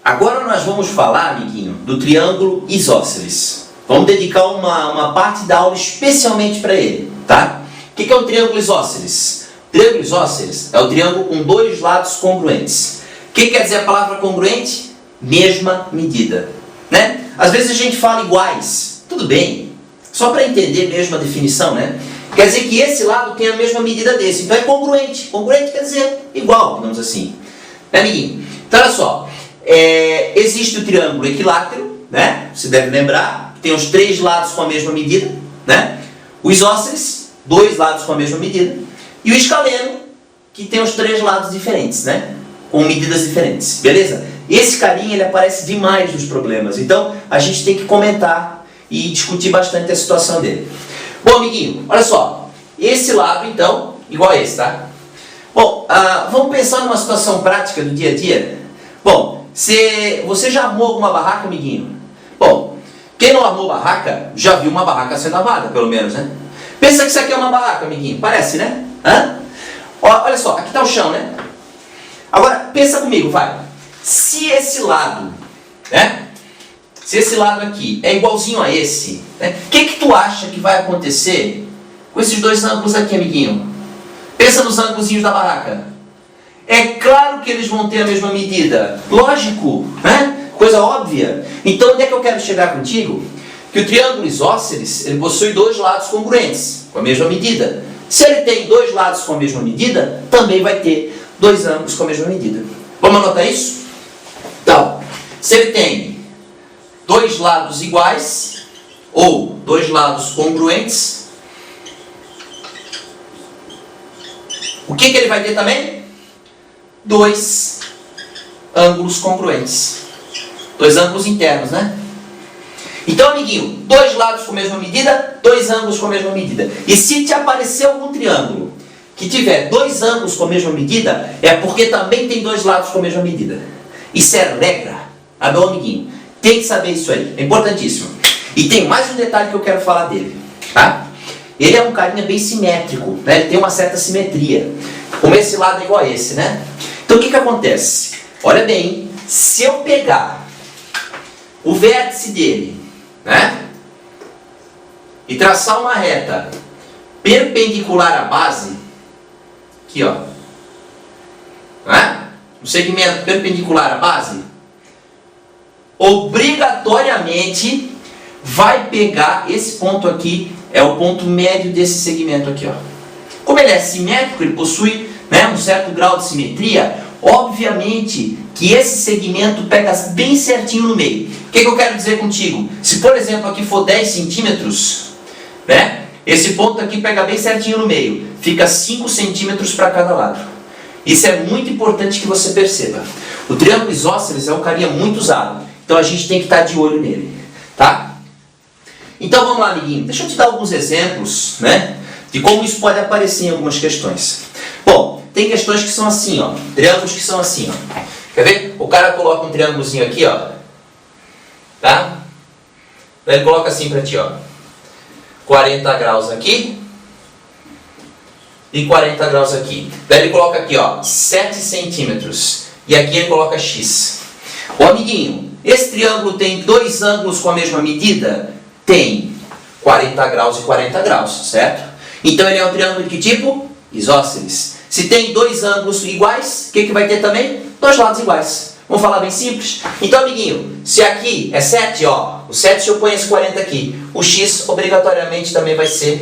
Agora nós vamos falar, amiguinho, do triângulo isósceles. Vamos dedicar uma parte da aula especialmente para ele, tá? O que é um triângulo isósceles? O triângulo isósceles é o triângulo com dois lados congruentes. O que quer dizer a palavra congruente? Mesma medida, né? Às vezes a gente fala iguais, tudo bem, só para entender mesmo a definição, né? Quer dizer que esse lado tem a mesma medida desse, então é congruente. Congruente quer dizer igual, digamos assim. Né, amiguinho? Então, olha só. Existe o triângulo equilátero, né? Você deve lembrar que tem os três lados com a mesma medida, né? O isósceles, dois lados com a mesma medida. E o escaleno, que tem os três lados diferentes, né? Com medidas diferentes, beleza? Esse carinha, ele aparece demais nos problemas. Então, a gente tem que comentar e discutir bastante a situação dele. Bom, amiguinho, olha só. Esse lado, então, igual a esse, tá? Bom, vamos pensar numa situação prática do dia a dia. Bom, você já armou alguma barraca, amiguinho? Bom, quem não armou barraca, já viu uma barraca sendo armada, pelo menos, né? Pensa que isso aqui é uma barraca, amiguinho. Parece, né? Hã? Olha só, aqui está o chão, né? Agora, pensa comigo, vai. Se esse lado, né? Se esse lado aqui é igualzinho a esse, né? O que tu acha que vai acontecer com esses dois ângulos aqui, amiguinho? Pensa nos ângulozinhos da barraca. É claro que eles vão ter a mesma medida. Lógico, né? Coisa óbvia. Então, onde é que eu quero chegar contigo? Que o triângulo isósceles, ele possui dois lados congruentes, com a mesma medida. Se ele tem dois lados com a mesma medida, também vai ter dois ângulos com a mesma medida. Vamos anotar isso? Então, se ele tem dois lados iguais, ou dois lados congruentes, o que ele vai ter também? Dois ângulos congruentes. Dois ângulos internos, né? Então, amiguinho, dois lados com a mesma medida, dois ângulos com a mesma medida. E se te aparecer algum triângulo que tiver dois ângulos com a mesma medida, é porque também tem dois lados com a mesma medida. Isso é regra. Ah, meu amiguinho, tem que saber isso aí. É importantíssimo. E tem mais um detalhe que eu quero falar dele, tá? Ele é um carinha bem simétrico, né? Ele tem uma certa simetria. Como esse lado é igual a esse, né? Então, o que acontece? Olha bem, se eu pegar o vértice dele, né? E traçar uma reta perpendicular à base, aqui, ó, né? Um segmento perpendicular à base, obrigatoriamente vai pegar esse ponto aqui, é o ponto médio desse segmento aqui, ó. Como ele é simétrico, ele possui, né, um certo grau de simetria, obviamente que esse segmento pega bem certinho no meio. O que eu quero dizer contigo? Se, por exemplo, aqui for 10 centímetros, né, esse ponto aqui pega bem certinho no meio. Fica 5 centímetros para cada lado. Isso é muito importante que você perceba. O triângulo isósceles é um carinha muito usado. Então a gente tem que estar de olho nele, tá? Então vamos lá, amiguinho. Deixa eu te dar alguns exemplos, né, de como isso pode aparecer em algumas questões. Bom, tem questões que são assim, ó. Triângulos que são assim, ó. Quer ver? O cara coloca um triângulozinho aqui, ó. Tá? Ele coloca assim pra ti, ó. 40 graus aqui. E 40 graus aqui. Daí ele coloca aqui, ó, 7 centímetros. E aqui ele coloca X. Ô, amiguinho, esse triângulo tem dois ângulos com a mesma medida? Tem. 40 graus e 40 graus, certo? Então ele é um triângulo de que tipo? Isósceles. Se tem dois ângulos iguais, o que vai ter também? Dois lados iguais. Vamos falar bem simples? Então, amiguinho, se aqui é 7, ó, o 7 se opõe a esse 40 aqui, o X obrigatoriamente também vai ser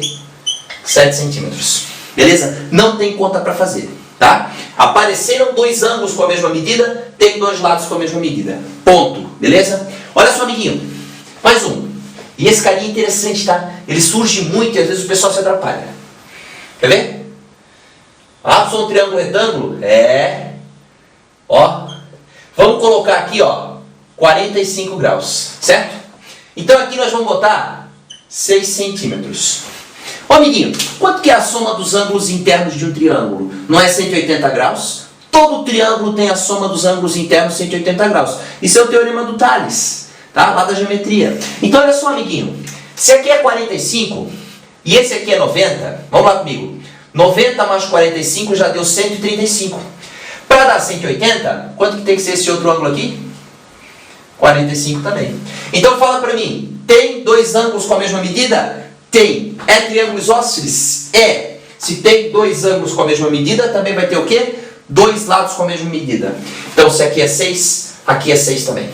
7 centímetros. Beleza? Não tem conta para fazer, tá? Apareceram dois ângulos com a mesma medida, tem dois lados com a mesma medida. Ponto. Beleza? Olha só, amiguinho. Mais um. E esse carinha é interessante, tá? Ele surge muito e às vezes o pessoal se atrapalha. Quer ver? Ah, sou um triângulo retângulo? É. Ó. Vamos colocar aqui, ó, 45 graus, certo? Então aqui nós vamos botar 6 centímetros. Ó, amiguinho, quanto que é a soma dos ângulos internos de um triângulo? Não é 180 graus? Todo triângulo tem a soma dos ângulos internos 180 graus. Isso é o teorema do Tales, tá? Lá da geometria. Então olha só, amiguinho. Se aqui é 45 e esse aqui é 90, vamos lá comigo. 90 mais 45 já deu 135. Para dar 180, quanto que tem que ser esse outro ângulo aqui? 45 também. Então fala para mim, tem dois ângulos com a mesma medida? Tem. É triângulo isósceles? É. Se tem dois ângulos com a mesma medida, também vai ter o quê? Dois lados com a mesma medida. Então se aqui é 6, aqui é 6 também.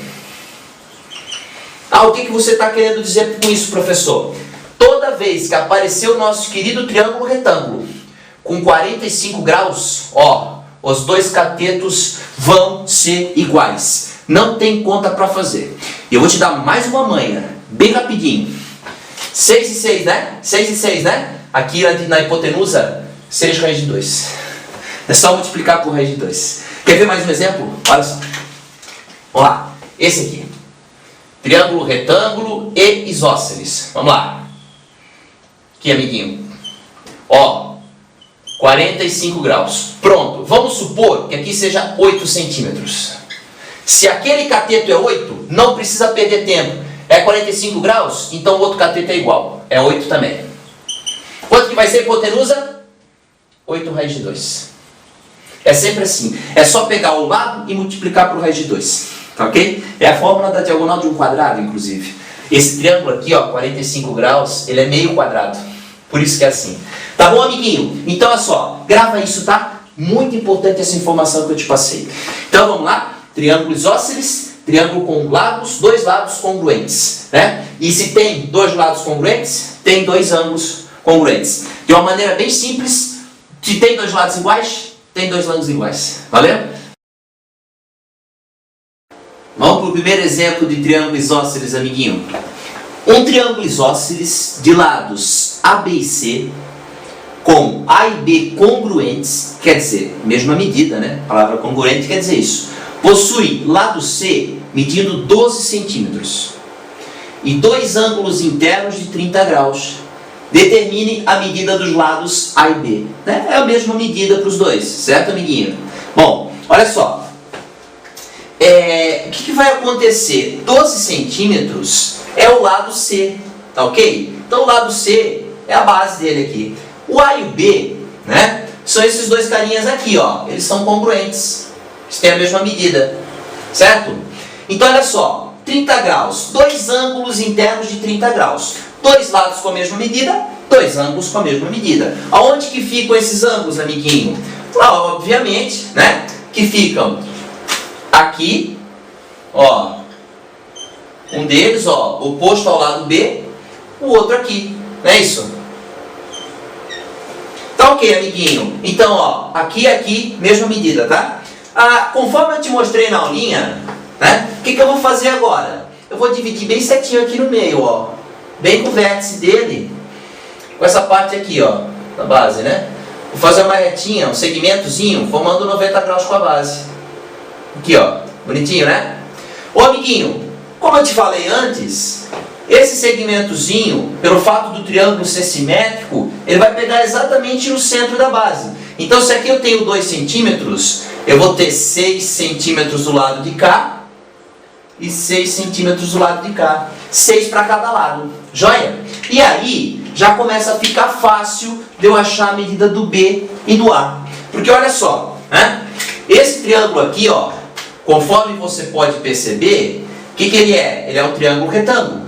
Ah, o que você está querendo dizer com isso, professor? Toda vez que aparecer o nosso querido triângulo retângulo com 45 graus, ó, os dois catetos vão ser iguais. Não tem conta para fazer. E eu vou te dar mais uma manha, bem rapidinho. 6 e 6, né? 6 e 6, né? Aqui na hipotenusa, 6 raiz de 2. É só multiplicar por raiz de 2. Quer ver mais um exemplo? Olha só. Vamos lá. Esse aqui. Triângulo, retângulo e isósceles. Vamos lá. Aqui, amiguinho. Ó, 45 graus. Pronto. Vamos supor que aqui seja 8 centímetros. Se aquele cateto é 8, não precisa perder tempo. É 45 graus, então o outro cateto é igual. É 8 também. Quanto que vai ser a hipotenusa? 8 raiz de 2. É sempre assim. É só pegar o lado e multiplicar por raiz de 2. Tá ok? É a fórmula da diagonal de um quadrado, inclusive. Esse triângulo aqui, ó, 45 graus, ele é meio quadrado. Por isso que é assim. Tá bom, amiguinho? Então, olha só. Grava isso, tá? Muito importante essa informação que eu te passei. Então, vamos lá. Triângulo isósceles, triângulo com lados, dois lados congruentes, né? E se tem dois lados congruentes, tem dois ângulos congruentes. De uma maneira bem simples, se tem dois lados iguais, tem dois ângulos iguais. Valeu? Vamos para o primeiro exemplo de triângulo isósceles, amiguinho. Um triângulo isósceles de lados A, B e C, com A e B congruentes, quer dizer, mesma medida, né? A palavra congruente quer dizer isso. Possui lado C medindo 12 centímetros e dois ângulos internos de 30 graus. Determine a medida dos lados A e B. Né? É a mesma medida para os dois, certo, amiguinho? Bom, olha só. O que vai acontecer? 12 centímetros é o lado C, tá ok? Então o lado C é a base dele aqui. O A e o B, né, são esses dois carinhas aqui, ó. Eles são congruentes. Eles têm a mesma medida, certo? Então olha só, 30 graus, dois ângulos internos de 30 graus. Dois lados com a mesma medida, dois ângulos com a mesma medida. Aonde que ficam esses ângulos, amiguinho? Lá, obviamente, né, que ficam aqui, ó, um deles, ó, oposto ao lado B, o outro aqui, não é isso? Tá ok, amiguinho? Então, ó, aqui e aqui, mesma medida, tá? Conforme eu te mostrei na aulinha, né, o que eu vou fazer agora? Eu vou dividir bem certinho aqui no meio, ó, bem com o vértice dele, com essa parte aqui, ó, da base, né? Vou fazer uma retinha, um segmentozinho, formando 90 graus com a base. Aqui, ó, bonitinho, né? Ô, amiguinho, como eu te falei antes, esse segmentozinho, pelo fato do triângulo ser simétrico, ele vai pegar exatamente no centro da base. Então, se aqui eu tenho 2 centímetros, eu vou ter 6 centímetros do lado de cá e 6 centímetros do lado de cá. 6 para cada lado. Joia? E aí, já começa a ficar fácil de eu achar a medida do B e do A. Porque olha só, né? Esse triângulo aqui, ó, conforme você pode perceber, o que ele é? Ele é um triângulo retângulo.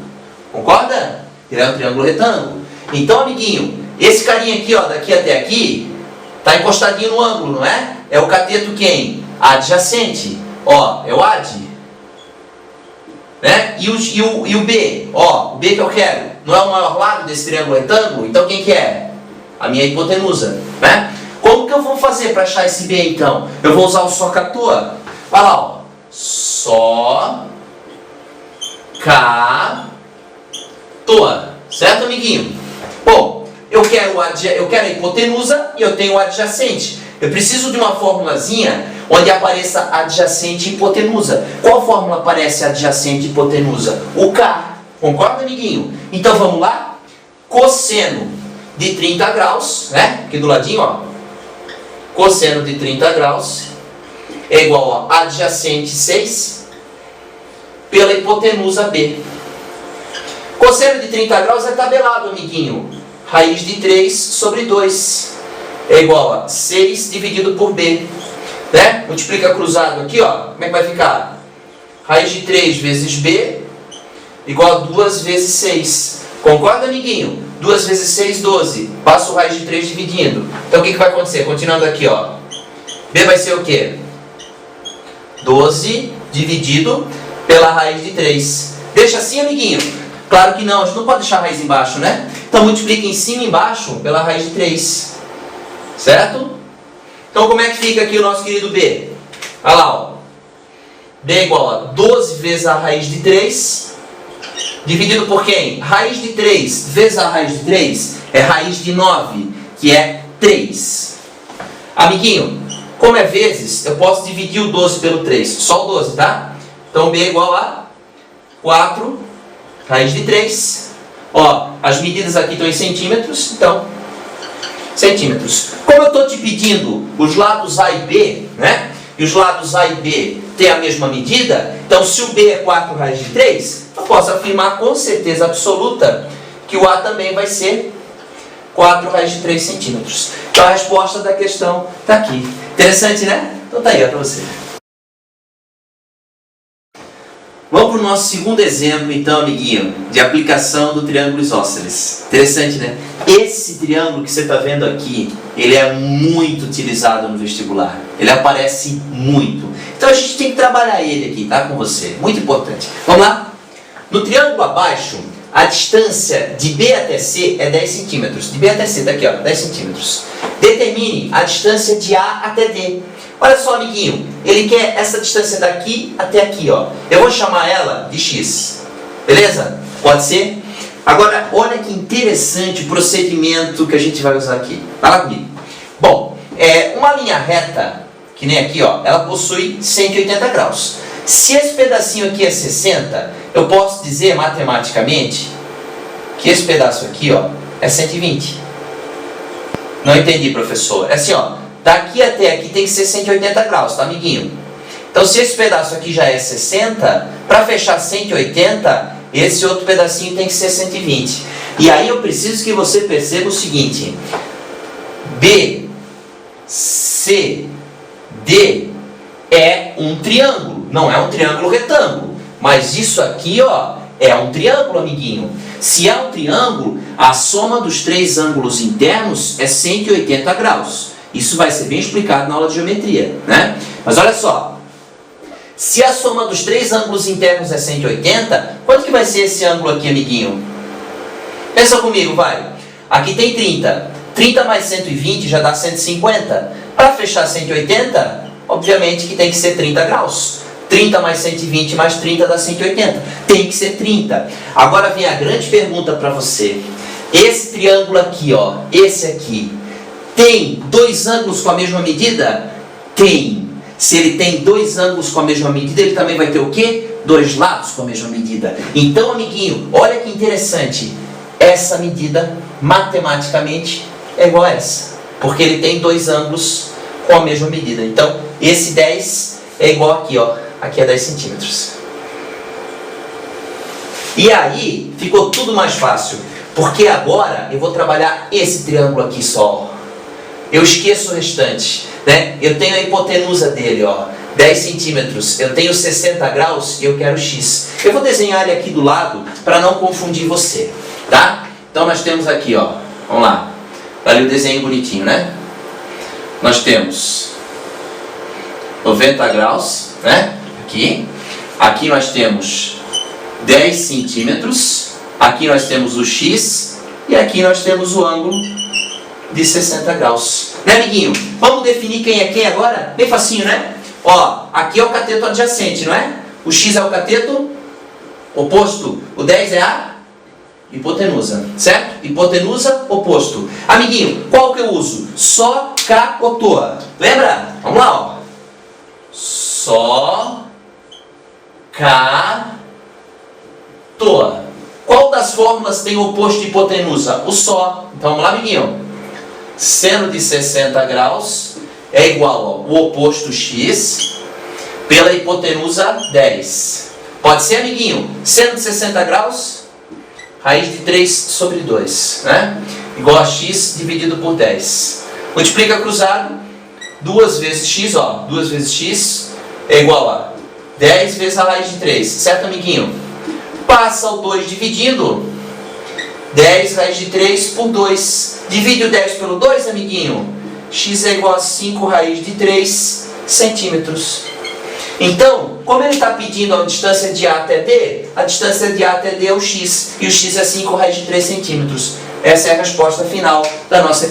Concorda? Ele é um triângulo retângulo. Então, amiguinho, esse carinha aqui, ó, daqui até aqui, tá encostadinho no ângulo, não é? É o cateto quem? Adjacente. Ó, é o AD. Né? E o B? Ó, o B que eu quero. Não é o maior lado desse triângulo retângulo? Então quem que é? A minha hipotenusa. Né? Como que eu vou fazer para achar esse B então? Eu vou usar o só catua. Vai lá, ó. Só catua. Certo, amiguinho? Bom, eu quero a hipotenusa e eu tenho o adjacente. Eu preciso de uma formulazinha onde apareça adjacente e hipotenusa. Qual fórmula aparece adjacente e hipotenusa? O K. Concorda, amiguinho? Então vamos lá? Cosseno de 30 graus, né? Aqui do ladinho, ó. Cosseno de 30 graus é igual a adjacente 6 pela hipotenusa B. Cosseno de 30 graus é tabelado, amiguinho. Raiz de 3 sobre 2 é igual a 6 dividido por B. Né? Multiplica cruzado aqui, ó. Como é que vai ficar? Raiz de 3 vezes b igual a 2 vezes 6. Concorda, amiguinho? 2 vezes 6, 12. Passo o raiz de 3 dividindo. Então o que vai acontecer? Continuando aqui, ó. B vai ser o quê? 12 dividido pela raiz de 3. Deixa assim, amiguinho? Claro que não, a gente não pode deixar a raiz embaixo, né? Então multiplica em cima e embaixo pela raiz de 3. Certo? Então como é que fica aqui o nosso querido B? Olha lá, ó. B é igual a 12 vezes a raiz de 3, dividido por quem? Raiz de 3 vezes a raiz de 3 é raiz de 9, que é 3. Amiguinho, como é vezes, eu posso dividir o 12 pelo 3, só o 12, tá? Então B é igual a 4 raiz de 3. Ó, as medidas aqui estão em centímetros, então, centímetros. Como eu estou te pedindo os lados A e B, né? E os lados A e B têm a mesma medida, então se o B é 4 raiz de 3, eu posso afirmar com certeza absoluta que o A também vai ser 4 raiz de 3 centímetros. Então a resposta da questão está aqui. Interessante, né? Então tá aí, ó, para você. Vamos para o nosso segundo exemplo, então, amiguinho, de aplicação do triângulo isósceles. Interessante, né? Esse triângulo que você está vendo aqui, ele é muito utilizado no vestibular. Ele aparece muito. Então a gente tem que trabalhar ele aqui, tá? Com você. Muito importante. Vamos lá? No triângulo abaixo, a distância de B até C é 10 centímetros. De B até C, tá aqui, ó, 10 centímetros. Determine a distância de A até D. Olha só, amiguinho, ele quer essa distância daqui até aqui, ó. Eu vou chamar ela de X. Beleza? Pode ser? Agora, olha que interessante o procedimento que a gente vai usar aqui. Vai lá comigo. Bom, uma linha reta, que nem aqui, ó, ela possui 180 graus. Se esse pedacinho aqui é 60, eu posso dizer matematicamente que esse pedaço aqui, ó, é 120. Não entendi, professor. É assim, ó. Daqui até aqui tem que ser 180 graus, tá, amiguinho? Então, se esse pedaço aqui já é 60, para fechar 180, esse outro pedacinho tem que ser 120. E aí eu preciso que você perceba o seguinte. B, C, D é um triângulo. Não é um triângulo retângulo. Mas isso aqui, ó, é um triângulo, amiguinho. Se é um triângulo, a soma dos três ângulos internos é 180 graus. Isso vai ser bem explicado na aula de geometria, né? Mas olha só. Se a soma dos três ângulos internos é 180, quanto que vai ser esse ângulo aqui, amiguinho? Pensa comigo, vai. Aqui tem 30. 30 mais 120 já dá 150. Para fechar 180, obviamente que tem que ser 30 graus. 30 mais 120 mais 30 dá 180. Tem que ser 30. Agora vem a grande pergunta para você. Esse triângulo aqui, ó, esse aqui, tem dois ângulos com a mesma medida? Tem. Se ele tem dois ângulos com a mesma medida, ele também vai ter o quê? Dois lados com a mesma medida. Então, amiguinho, olha que interessante. Essa medida, matematicamente, é igual a essa. Porque ele tem dois ângulos com a mesma medida. Então, esse 10 é igual aqui, ó. Aqui é 10 centímetros. E aí, ficou tudo mais fácil. Porque agora eu vou trabalhar esse triângulo aqui só. Eu esqueço o restante, né? Eu tenho a hipotenusa dele, ó, 10 centímetros. Eu tenho 60 graus e eu quero x. Eu vou desenhar ele aqui do lado para não confundir você, tá? Então nós temos aqui, ó, vamos lá. Olha o desenho bonitinho, né? Nós temos 90 graus, né? Aqui. Aqui nós temos 10 centímetros. Aqui nós temos o x. E aqui nós temos o ângulo de 60 graus. Né, amiguinho? Vamos definir quem é quem agora? Bem facinho, né? Ó, aqui é o cateto adjacente, não é? O x é o cateto oposto. O 10 é a hipotenusa, certo? Hipotenusa, oposto. Amiguinho, qual que eu uso? Só, cá ou toa? Lembra? Vamos lá, ó. Só, cá, toa. Qual das fórmulas tem o oposto de hipotenusa? O só. Então vamos lá, amiguinho. Seno de 60 graus é igual ao o oposto x pela hipotenusa 10. Pode ser, amiguinho? Seno de 60 graus, raiz de 3 sobre 2, né? Igual a x dividido por 10. Multiplica cruzado, 2 vezes x, ó, 2 vezes x é igual a 10 vezes a raiz de 3, certo, amiguinho? Passa o 2 dividindo, 10 raiz de 3 por 2. Divide o 10 pelo 2, amiguinho. X é igual a 5 raiz de 3 centímetros. Então, como ele está pedindo a distância de A até D, a distância de A até D é o X. E o X é 5 raiz de 3 centímetros. Essa é a resposta final da nossa